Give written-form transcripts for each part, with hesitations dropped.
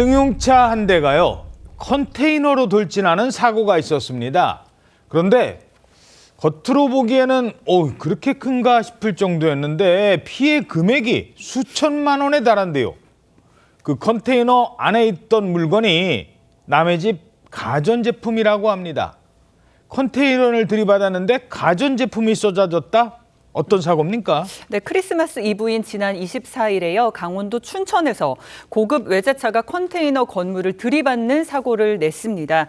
승용차 한 대가요, 컨테이너로 돌진하는 사고가 있었습니다. 그런데 겉으로 보기에는 그렇게 큰가 싶을 정도였는데 피해 금액이 수천만 원에 달한대요. 그 컨테이너 안에 있던 물건이 남의 집 가전제품이라고 합니다. 컨테이너를 들이받았는데 가전제품이 쏟아졌다? 어떤 사고입니까? 네, 크리스마스 이브인 지난 24일에요. 강원도 춘천에서 고급 외제차가 컨테이너 건물을 들이받는 사고를 냈습니다.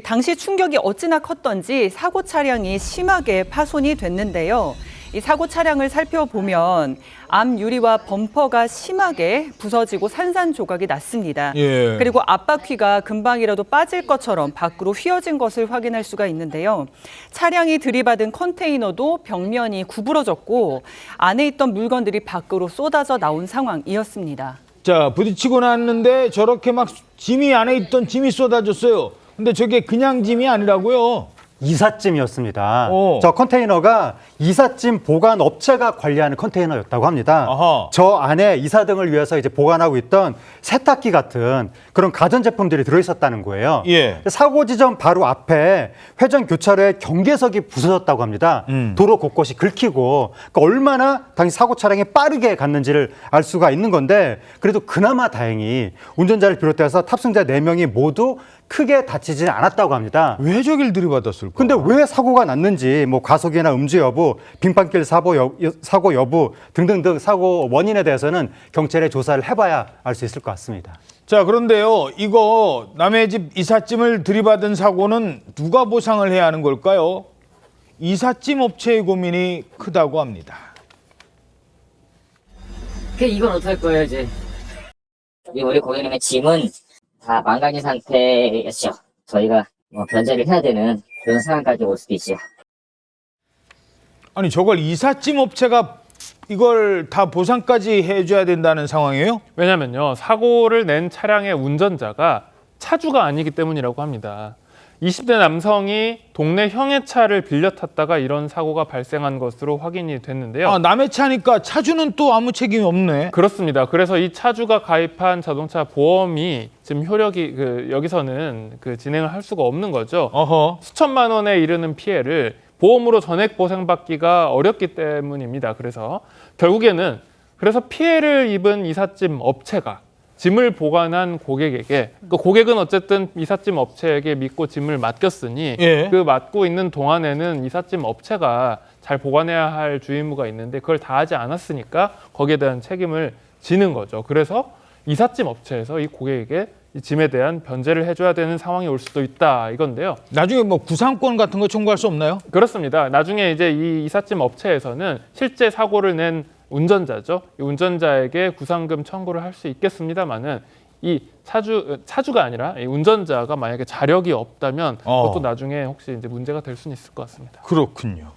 당시 충격이 어찌나 컸던지 사고 차량이 심하게 파손이 됐는데요. 이 사고 차량을 살펴보면 앞 유리와 범퍼가 심하게 부서지고 산산조각이 났습니다. 예. 그리고 앞바퀴가 금방이라도 빠질 것처럼 밖으로 휘어진 것을 확인할 수가 있는데요. 차량이 들이받은 컨테이너도 벽면이 구부러졌고 안에 있던 물건들이 밖으로 쏟아져 나온 상황이었습니다. 자, 부딪히고 났는데 저렇게 막 짐이 안에 있던 짐이 쏟아졌어요. 근데 저게 그냥 짐이 아니라고요. 이삿짐이었습니다. 오. 저 컨테이너가 이삿짐 보관 업체가 관리하는 컨테이너였다고 합니다. 아하. 저 안에 이사 등을 위해서 이제 보관하고 있던 세탁기 같은 그런 가전제품들이 들어있었다는 거예요. 예. 사고 지점 바로 앞에 회전 교차로에 경계석이 부서졌다고 합니다. 도로 곳곳이 긁히고 그러니까 얼마나 당시 사고 차량이 빠르게 갔는지를 알 수가 있는 건데 그래도 그나마 다행히 운전자를 비롯해서 탑승자 4명이 모두 크게 다치지 않았다고 합니다. 왜 저길 들이받았을까? 근데 왜 사고가 났는지 뭐 과속이나 음주 여부, 빙판길 사고 여부 등등등 사고 원인에 대해서는 경찰에 조사를 해봐야 알 수 있을 것 같습니다. 자, 그런데요, 이거 남의 집 이삿짐을 들이받은 사고는 누가 보상을 해야 하는 걸까요? 이삿짐 업체의 고민이 크다고 합니다. 이건 어떡할 거예요, 이제. 우리 고객님의 짐은 다 망가진 상태였죠. 저희가 변제를 해야 되는 그런 상황까지 올 수도 있죠. 아니, 저걸 이삿짐 업체가 이걸 다 보상까지 해줘야 된다는 상황이에요? 왜냐면요, 사고를 낸 차량의 운전자가 차주가 아니기 때문이라고 합니다. 20대 남성이 동네 형의 차를 빌려 탔다가 이런 사고가 발생한 것으로 확인이 됐는데요. 아, 남의 차니까 차주는 또 아무 책임이 없네. 그렇습니다. 그래서 이 차주가 가입한 자동차 보험이 지금 효력이 여기서는 진행을 할 수가 없는 거죠. 어허. 수천만 원에 이르는 피해를 보험으로 전액 보상받기가 어렵기 때문입니다. 그래서 결국에는 피해를 입은 이삿짐 업체가 짐을 보관한 고객에게, 고객은 어쨌든 이삿짐 업체에게 믿고 짐을 맡겼으니 예. 그 맡고 있는 동안에는 이삿짐 업체가 잘 보관해야 할 주의무가 있는데 그걸 다 하지 않았으니까 거기에 대한 책임을 지는 거죠. 그래서 이삿짐 업체에서 이 고객에게 이 짐에 대한 변제를 해줘야 되는 상황이 올 수도 있다 이건데요. 나중에 뭐 구상권 같은 거 청구할 수 없나요? 그렇습니다. 나중에 이제 이 이삿짐 업체에서는 실제 사고를 낸 운전자죠. 이 운전자에게 구상금 청구를 할 수 있겠습니다만은 이 차주가 아니라 이 운전자가 만약에 자력이 없다면 그것도 나중에 혹시 이제 문제가 될 수는 있을 것 같습니다. 그렇군요.